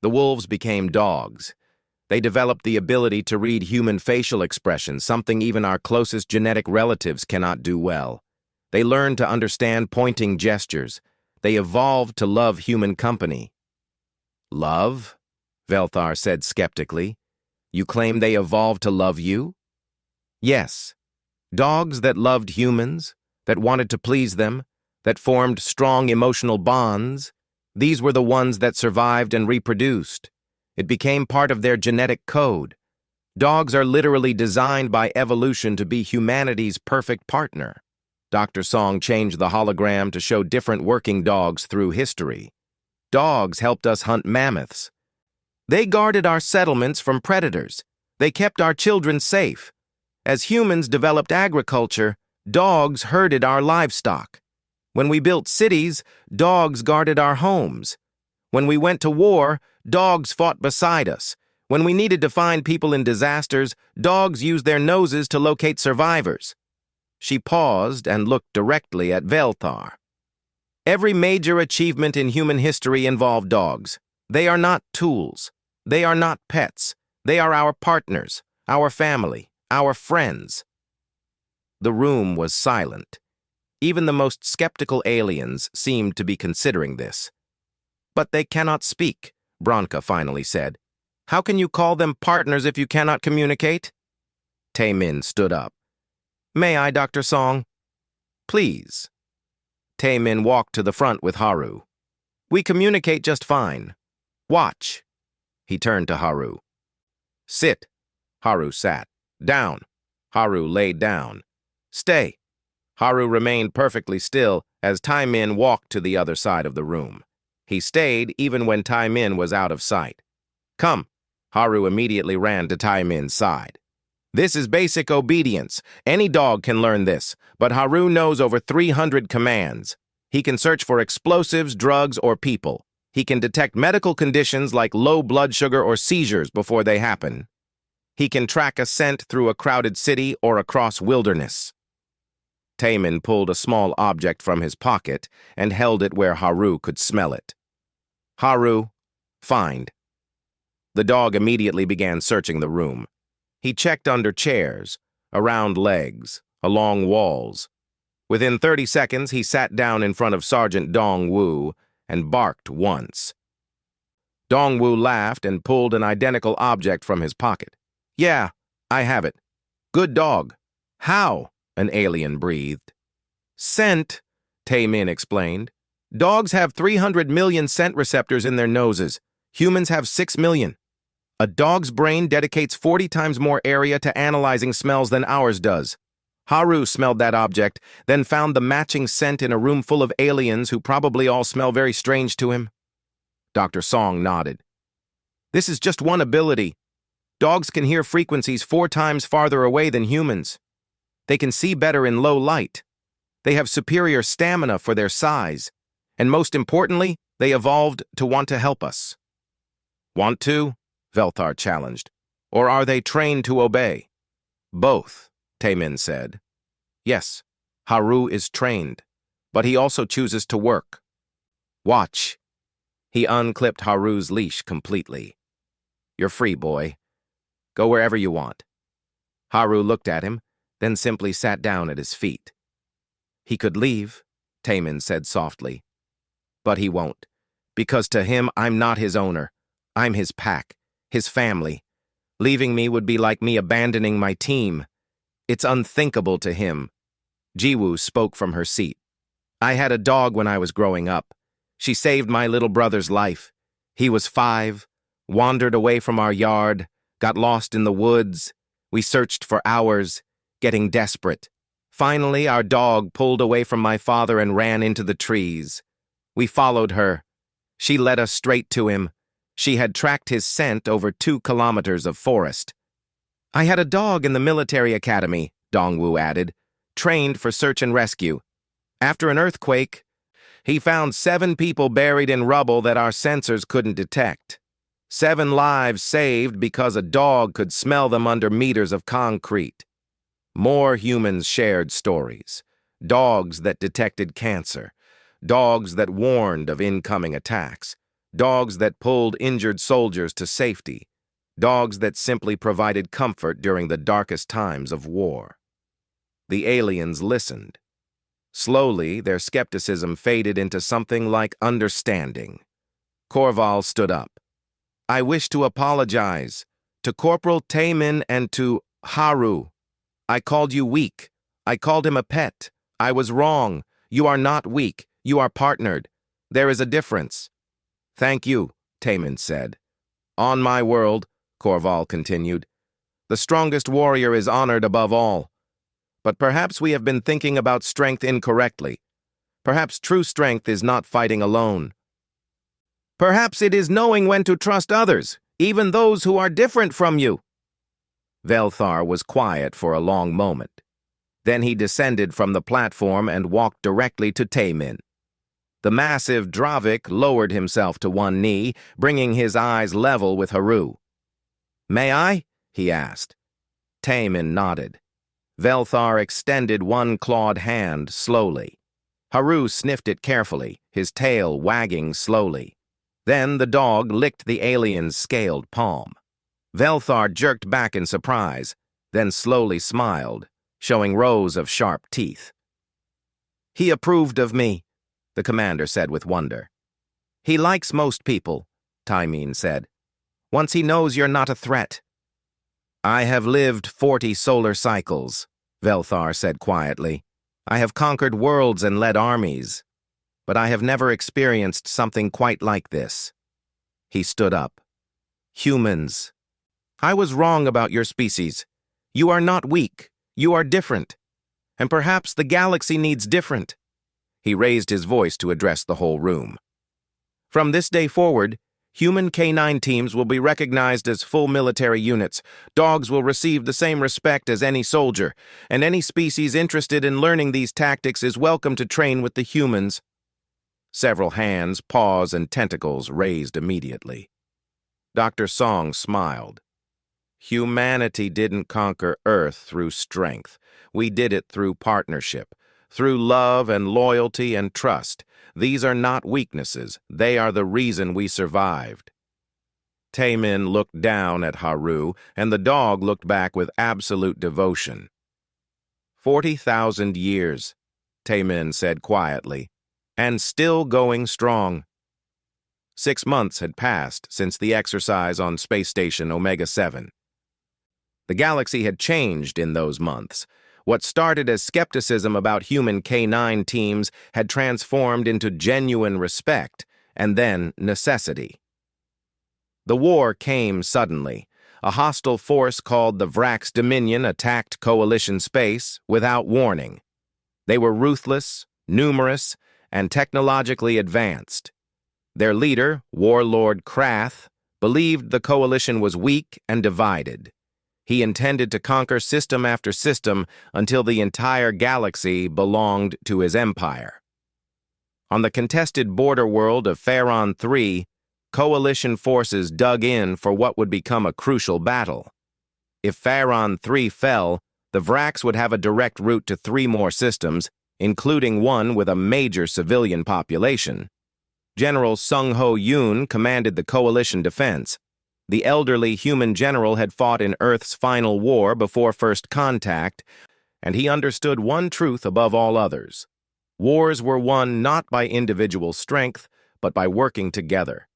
The wolves became dogs. They developed the ability to read human facial expressions, something even our closest genetic relatives cannot do well. They learned to understand pointing gestures. They evolved to love human company. Love? Velthar said skeptically. You claim they evolved to love you? Yes. Dogs that loved humans, that wanted to please them, that formed strong emotional bonds, these were the ones that survived and reproduced. It became part of their genetic code. Dogs are literally designed by evolution to be humanity's perfect partner. Dr. Song changed the hologram to show different working dogs through history. Dogs helped us hunt mammoths. They guarded our settlements from predators. They kept our children safe. As humans developed agriculture, dogs herded our livestock. When we built cities, dogs guarded our homes. When we went to war, dogs fought beside us. When we needed to find people in disasters, dogs used their noses to locate survivors. She paused and looked directly at Velthar. Every major achievement in human history involved dogs. They are not tools. They are not pets. They are our partners, our family, our friends. The room was silent. Even the most skeptical aliens seemed to be considering this. But they cannot speak, Bronca finally said. How can you call them partners if you cannot communicate? Taemin stood up. May I, Dr. Song? Please. Taemin walked to the front with Haru. We communicate just fine. Watch. He turned to Haru. Sit. Haru sat. Down. Haru laid down. Stay. Haru remained perfectly still as Taemin walked to the other side of the room. He stayed even when Taemin was out of sight. Come. Haru immediately ran to Taemin's side. This is basic obedience. Any dog can learn this, but Haru knows over 300 commands. He can search for explosives, drugs, or people. He can detect medical conditions like low blood sugar or seizures before they happen. He can track a scent through a crowded city or across wilderness. Taemin pulled a small object from his pocket and held it where Haru could smell it. Haru, find. The dog immediately began searching the room. He checked under chairs, around legs, along walls. Within 30 seconds, he sat down in front of Sergeant Dong-Wu and barked once. Dong-Wu laughed and pulled an identical object from his pocket. Yeah, I have it. Good dog. How? An alien breathed. Scent, Taemin explained. Dogs have 300 million scent receptors in their noses. Humans have 6 million. A dog's brain dedicates 40 times more area to analyzing smells than ours does. Haru smelled that object, then found the matching scent in a room full of aliens who probably all smell very strange to him. Dr. Song nodded. This is just one ability. Dogs can hear frequencies 4 times farther away than humans. They can see better in low light. They have superior stamina for their size. And most importantly, they evolved to want to help us. Want to? Velthar challenged. Or are they trained to obey? Both, Taemin said. Yes, Haru is trained, but he also chooses to work. Watch. He unclipped Haru's leash completely. You're free, boy. Go wherever you want. Haru looked at him, then simply sat down at his feet. He could leave, Taemin said softly. But he won't, because to him I'm not his owner. I'm his pack, his family. Leaving me would be like me abandoning my team. It's unthinkable to him. Jiwoo spoke from her seat. I had a dog when I was growing up. She saved my little brother's life. He was 5, wandered away from our yard, got lost in the woods. We searched for hours, getting desperate. Finally, our dog pulled away from my father and ran into the trees. We followed her. She led us straight to him. She had tracked his scent over 2 kilometers of forest. I had a dog in the military academy, Dong-Wu added, trained for search and rescue. After an earthquake, he found 7 people buried in rubble that our sensors couldn't detect. 7 lives saved because a dog could smell them under meters of concrete. More humans shared stories. Dogs that detected cancer. Dogs that warned of incoming attacks. Dogs that pulled injured soldiers to safety. dogs that simply provided comfort during the darkest times of war. The aliens listened. Slowly, their skepticism faded into something like understanding. Korval stood up. "I wish to apologize to Corporal Taemin and to Haru. I called you weak. I called him a pet. I was wrong. You are not weak. You are partnered. There is a difference." "Thank you," Taemin said. "On my world," Korval continued, "the strongest warrior is honored above all. But perhaps we have been thinking about strength incorrectly. Perhaps true strength is not fighting alone. Perhaps it is knowing when to trust others, even those who are different from you." Velthar was quiet for a long moment. Then he descended from the platform and walked directly to Taemin. The massive Dravik lowered himself to one knee, bringing his eyes level with Haru. "May I?" he asked. Taemin nodded. Velthar extended one clawed hand slowly. Haru sniffed it carefully, his tail wagging slowly. Then the dog licked the alien's scaled palm. Velthar jerked back in surprise, then slowly smiled, showing rows of sharp teeth. "He approved of me," the commander said with wonder. "He likes most people," Taemin said. "Once he knows you're not a threat." "I have lived 40 solar cycles," Velthar said quietly. "I have conquered worlds and led armies. But I have never experienced something quite like this." He stood up. "Humans. I was wrong about your species. You are not weak. You are different. And perhaps the galaxy needs different." He raised his voice to address the whole room. "From this day forward, human K9 teams will be recognized as full military units. Dogs will receive the same respect as any soldier, and any species interested in learning these tactics is welcome to train with the humans." Several hands, paws, and tentacles raised immediately. Dr. Song smiled. "Humanity didn't conquer Earth through strength. We did it through partnership, through love and loyalty and trust. These are not weaknesses. They are the reason we survived." Taemin looked down at Haru, and the dog looked back with absolute devotion. 40,000 years, Taemin said quietly, and still going strong. 6 months had passed since the exercise on Space Station Omega-7. The galaxy had changed in those months. What started as skepticism about human K9 teams had transformed into genuine respect, and then necessity. The war came suddenly. A hostile force called the Vrax Dominion attacked Coalition space without warning. They were ruthless, numerous, and technologically advanced. Their leader, Warlord Krath, believed the Coalition was weak and divided. He intended to conquer system after system until the entire galaxy belonged to his empire. On the contested border world of Pharaon 3, Coalition forces dug in for what would become a crucial battle. If Pharaon 3 fell, the Vrax would have a direct route to 3 more systems, including one with a major civilian population. General Sung-Ho Yoon commanded the Coalition defense. The elderly human general had fought in Earth's final war before first contact, and he understood one truth above all others. Wars were won not by individual strength, but by working together.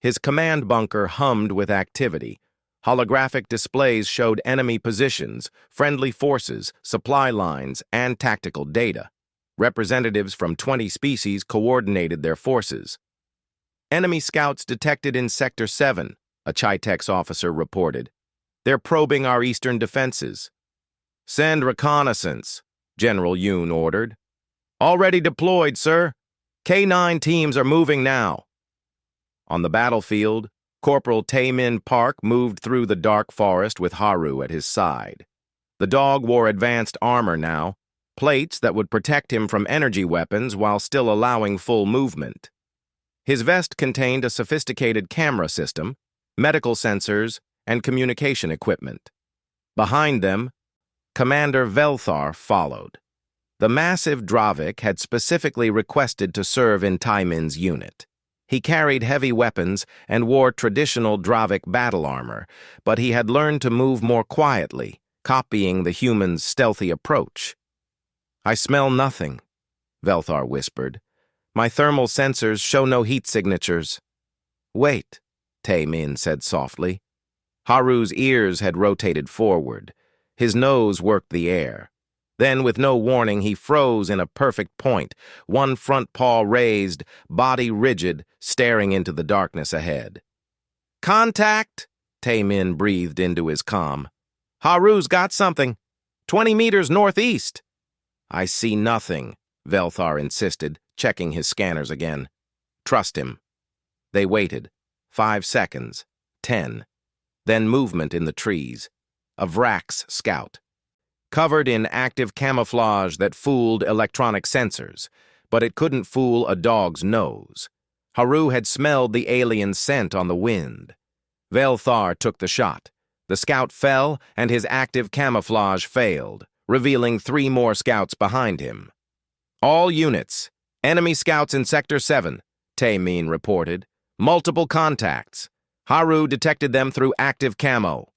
His command bunker hummed with activity. Holographic displays showed enemy positions, friendly forces, supply lines, and tactical data. Representatives from 20 species coordinated their forces. "Enemy scouts detected in Sector 7, a Chitex officer reported. "They're probing our eastern defenses." "Send reconnaissance," General Yoon ordered. "Already deployed, sir. K9 teams are moving now." On the battlefield, Corporal Taemin Park moved through the dark forest with Haru at his side. The dog wore advanced armor now, plates that would protect him from energy weapons while still allowing full movement. His vest contained a sophisticated camera system, medical sensors, and communication equipment. Behind them, Commander Velthar followed. The massive Dravik had specifically requested to serve in Taemin's unit. He carried heavy weapons and wore traditional Dravic battle armor, but he had learned to move more quietly, copying the human's stealthy approach. "I smell nothing," Velthar whispered. "My thermal sensors show no heat signatures." "Wait," Tae-Min said softly. Haru's ears had rotated forward. His nose worked the air. Then, with no warning, he froze in a perfect point, one front paw raised, body rigid, staring into the darkness ahead. "Contact!" Tae-Min breathed into his comm. "Haru's got something. 20 meters northeast." "I see nothing," Velthar insisted, checking his scanners again. "Trust him." They waited. 5 seconds. 10. Then movement in the trees. A Vrax scout. Covered in active camouflage that fooled electronic sensors, but it couldn't fool a dog's nose. Haru had smelled the alien scent on the wind. Velthar took the shot. The scout fell, and his active camouflage failed, revealing 3 more scouts behind him. "All units. Enemy scouts in Sector 7, Tae-Min reported. Multiple contacts. Haru detected them through active camo."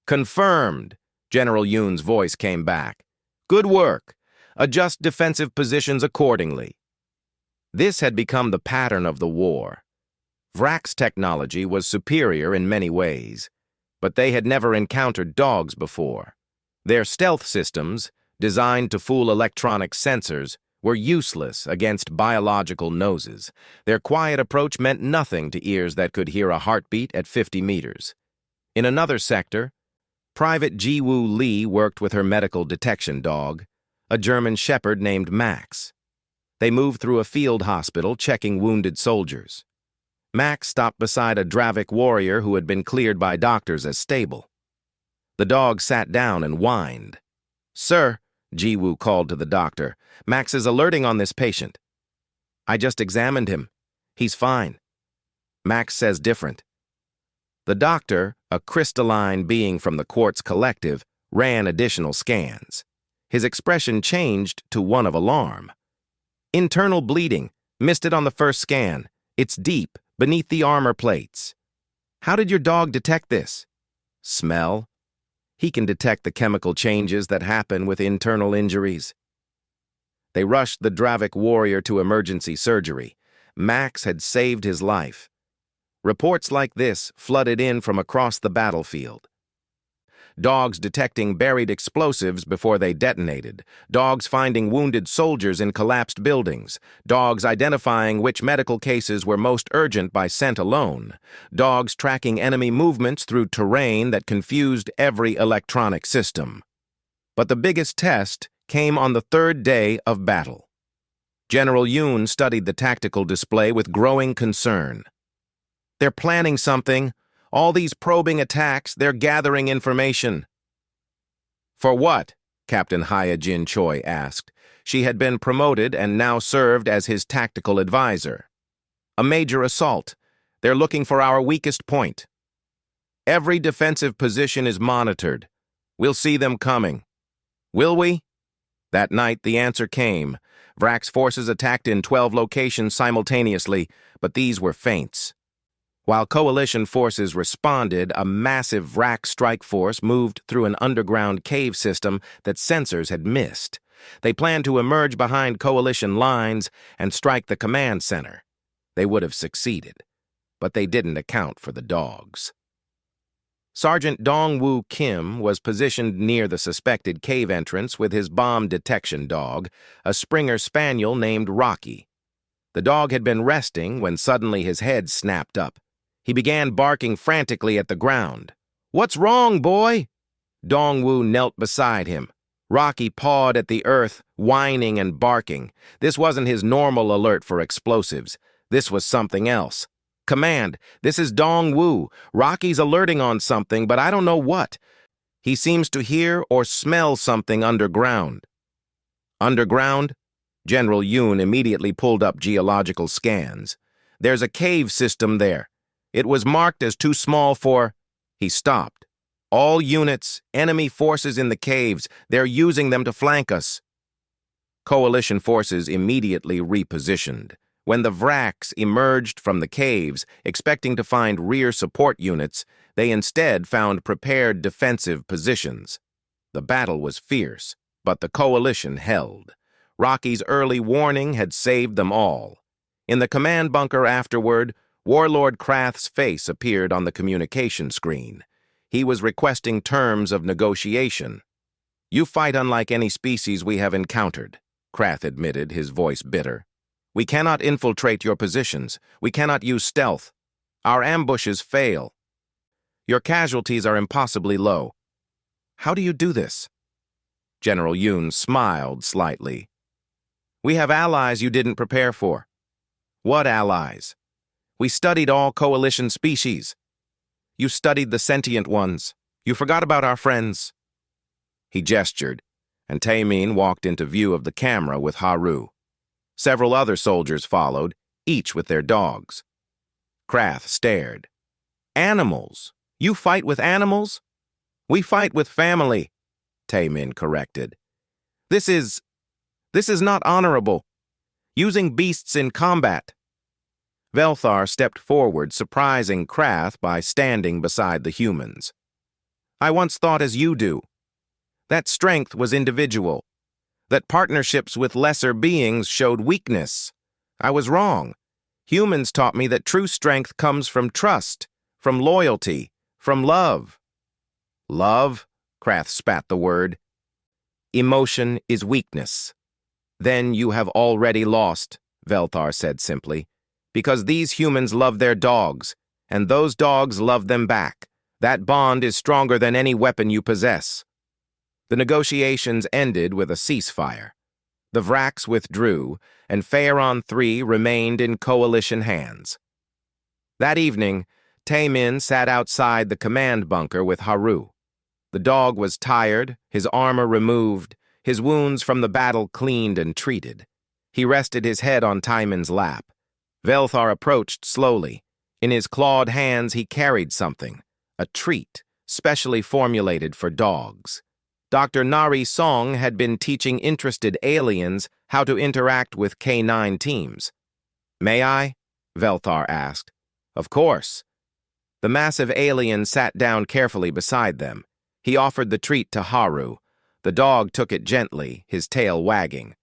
"Confirmed," General Yoon's voice came back. "Good work. Adjust defensive positions accordingly." This had become the pattern of the war. Vrax technology was superior in many ways, but they had never encountered dogs before. Their stealth systems, designed to fool electronic sensors, were useless against biological noses. Their quiet approach meant nothing to ears that could hear a heartbeat at 50 meters. In another sector, Private Ji-Woo Lee worked with her medical detection dog, a German shepherd named Max. They moved through a field hospital checking wounded soldiers. Max stopped beside a Dravic warrior who had been cleared by doctors as stable. The dog sat down and whined. "Sir," Ji-Woo called to the doctor, "Max is alerting on this patient." "I just examined him. He's fine." "Max says different." The doctor, a crystalline being from the Quartz Collective, ran additional scans. His expression changed to one of alarm. "Internal bleeding. Missed it on the first scan. It's deep, beneath the armor plates." "How did your dog detect this?" "Smell. He can detect the chemical changes that happen with internal injuries." They rushed the Dravic warrior to emergency surgery. Max had saved his life. Reports like this flooded in from across the battlefield. Dogs detecting buried explosives before they detonated. Dogs finding wounded soldiers in collapsed buildings. Dogs identifying which medical cases were most urgent by scent alone. Dogs tracking enemy movements through terrain that confused every electronic system. But the biggest test came on the 3rd day of battle. General Yoon studied the tactical display with growing concern. "They're planning something. All these probing attacks, they're gathering information." "For what?" Captain Hya-Jin Choi asked. She had been promoted and now served as his tactical advisor. "A major assault. They're looking for our weakest point. Every defensive position is monitored. We'll see them coming." "Will we?" That night, the answer came. Vrax forces attacked in 12 locations simultaneously, but these were feints. While coalition forces responded, a massive Vrax strike force moved through an underground cave system that sensors had missed. They planned to emerge behind coalition lines and strike the command center. They would have succeeded, but they didn't account for the dogs. Sergeant Dong-Woo Kim was positioned near the suspected cave entrance with his bomb detection dog, a Springer Spaniel named Rocky. The dog had been resting when suddenly his head snapped up. He began barking frantically at the ground. "What's wrong, boy?" Dong-Woo knelt beside him. Rocky pawed at the earth, whining and barking. This wasn't his normal alert for explosives. This was something else. "Command, this is Dong-Woo. Rocky's alerting on something, but I don't know what. He seems to hear or smell something underground." "Underground?" General Yoon immediately pulled up geological scans. "There's a cave system there. It was marked as too small for—" He stopped. "All units, enemy forces in the caves. They're using them to flank us." Coalition forces immediately repositioned. When the Vrax emerged from the caves, expecting to find rear support units, they instead found prepared defensive positions. The battle was fierce, but the coalition held. Rocky's early warning had saved them all. In the command bunker afterward, Warlord Krath's face appeared on the communication screen. He was requesting terms of negotiation. "You fight unlike any species we have encountered," Krath admitted, his voice bitter. "We cannot infiltrate your positions. We cannot use stealth. Our ambushes fail. Your casualties are impossibly low. How do you do this?" General Yoon smiled slightly. "We have allies you didn't prepare for." "What allies?" "We studied all coalition species." "You studied the sentient ones. You forgot about our friends." He gestured, and Taemin walked into view of the camera with Haru. Several other soldiers followed, each with their dogs. Krath stared. "Animals? You fight with animals?" "We fight with family," Taemin corrected. This is not honorable. Using beasts in combat." Velthar stepped forward, surprising Krath by standing beside the humans. "I once thought as you do. That strength was individual. That partnerships with lesser beings showed weakness. I was wrong. Humans taught me that true strength comes from trust, from loyalty, from love." "Love?" Krath spat the word. "Emotion is weakness." "Then you have already lost," Velthar said simply, "because these humans love their dogs, and those dogs love them back. That bond is stronger than any weapon you possess." The negotiations ended with a ceasefire. The Vrax withdrew, and Phaeron III remained in coalition hands. That evening, Taemin sat outside the command bunker with Haru. The dog was tired, his armor removed, his wounds from the battle cleaned and treated. He rested his head on Taemin's lap. Velthar approached slowly. In his clawed hands he carried something, a treat, specially formulated for dogs. Dr. Nari Song had been teaching interested aliens how to interact with K9 teams. "May I?" Velthar asked. "Of course." The massive alien sat down carefully beside them. He offered the treat to Haru. The dog took it gently, his tail wagging.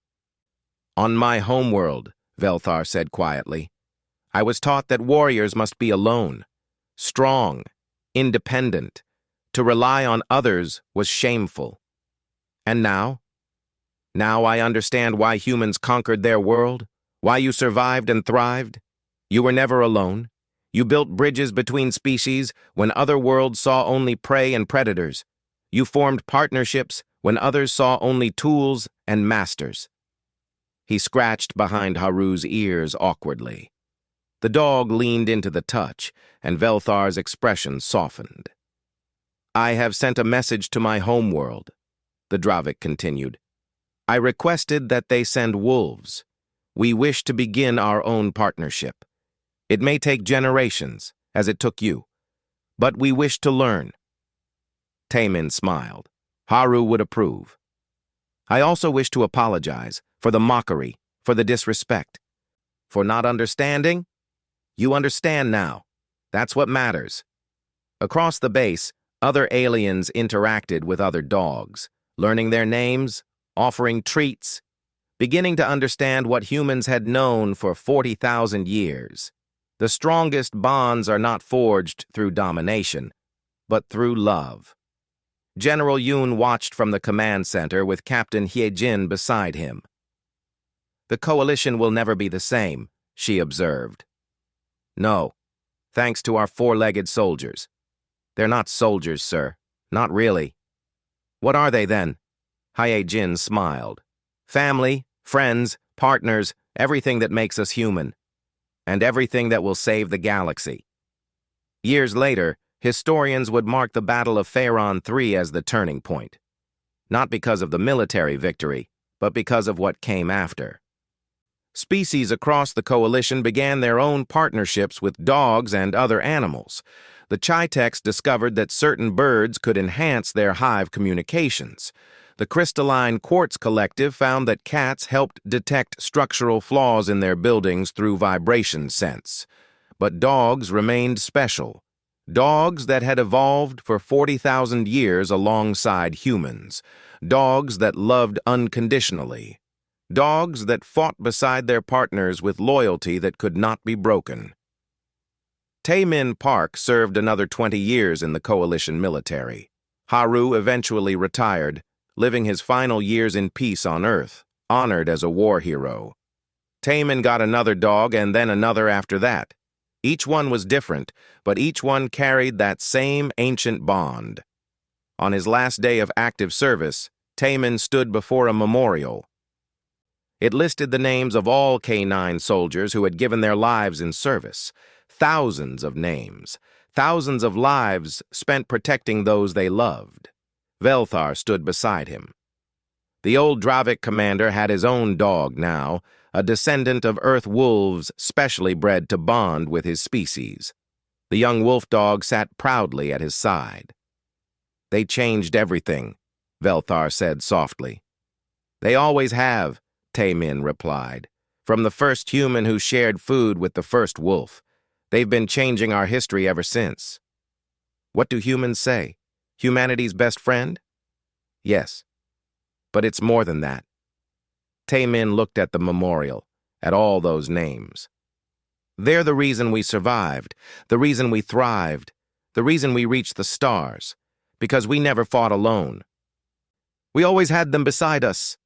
"On my homeworld," Velthar said quietly, "I was taught that warriors must be alone, strong, independent. To rely on others was shameful. And now? Now I understand why humans conquered their world, why you survived and thrived. You were never alone. You built bridges between species when other worlds saw only prey and predators. You formed partnerships when others saw only tools and masters." He scratched behind Haru's ears awkwardly. The dog leaned into the touch, and Velthar's expression softened. "I have sent a message to my homeworld," the Dravik continued. "I requested that they send wolves. We wish to begin our own partnership. It may take generations, as it took you, but we wish to learn." Taemin smiled. Haru would approve. "I also wish to apologize for the mockery, for the disrespect. For not understanding? You understand now. That's what matters." Across the base, other aliens interacted with other dogs, learning their names, offering treats, beginning to understand what humans had known for 40,000 years. The strongest bonds are not forged through domination, but through love. General Yoon watched from the command center with Captain Hyejin beside him. "The coalition will never be the same," she observed. "No, thanks to our four-legged soldiers." "They're not soldiers, sir. Not really." "What are they, then?" Hyejin smiled. "Family, friends, partners, everything that makes us human. And everything that will save the galaxy." Years later, historians would mark the Battle of Phaeron III as the turning point. Not because of the military victory, but because of what came after. Species across the coalition began their own partnerships with dogs and other animals. The Chitex discovered that certain birds could enhance their hive communications. The Crystalline Quartz Collective found that cats helped detect structural flaws in their buildings through vibration sense. But dogs remained special. Dogs that had evolved for 40,000 years alongside humans. Dogs that loved unconditionally. Dogs that fought beside their partners with loyalty that could not be broken. Taemin Park served another 20 years in the Coalition military. Haru eventually retired, living his final years in peace on Earth, honored as a war hero. Taemin got another dog and then another after that. Each one was different, but each one carried that same ancient bond. On his last day of active service, Taemin stood before a memorial. It listed the names of all K9 soldiers who had given their lives in service. Thousands of names, thousands of lives spent protecting those they loved. Velthar stood beside him. The old Dravik commander had his own dog now, a descendant of Earth wolves specially bred to bond with his species. The young wolf dog sat proudly at his side. "They changed everything," Velthar said softly. "They always have," Taemin replied. "From the first human who shared food with the first wolf. They've been changing our history ever since." "What do humans say? Humanity's best friend?" "Yes. But it's more than that." Taemin looked at the memorial, at all those names. "They're the reason we survived, the reason we thrived, the reason we reached the stars, because we never fought alone. We always had them beside us."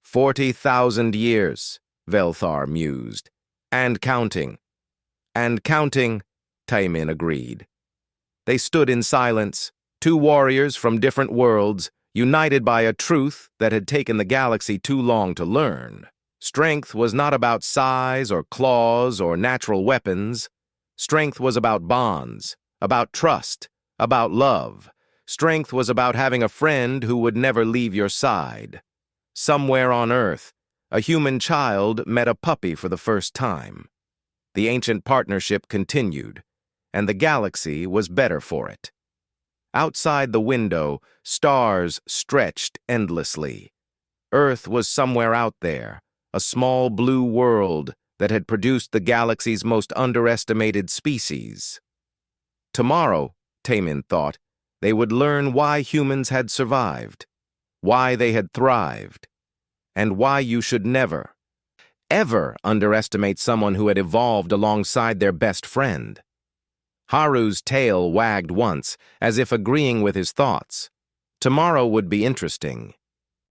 40,000 years, Velthar mused. "And counting." "And counting," Taemin agreed. They stood in silence, two warriors from different worlds, united by a truth that had taken the galaxy too long to learn. Strength was not about size or claws or natural weapons. Strength was about bonds, about trust, about love. Strength was about having a friend who would never leave your side. Somewhere on Earth, a human child met a puppy for the first time. The ancient partnership continued, and the galaxy was better for it. Outside the window, stars stretched endlessly. Earth was somewhere out there, a small blue world that had produced the galaxy's most underestimated species. Tomorrow, Taemin thought, they would learn why humans had survived, why they had thrived, and why you should never, ever underestimate someone who had evolved alongside their best friend. Haru's tail wagged once, as if agreeing with his thoughts. Tomorrow would be interesting.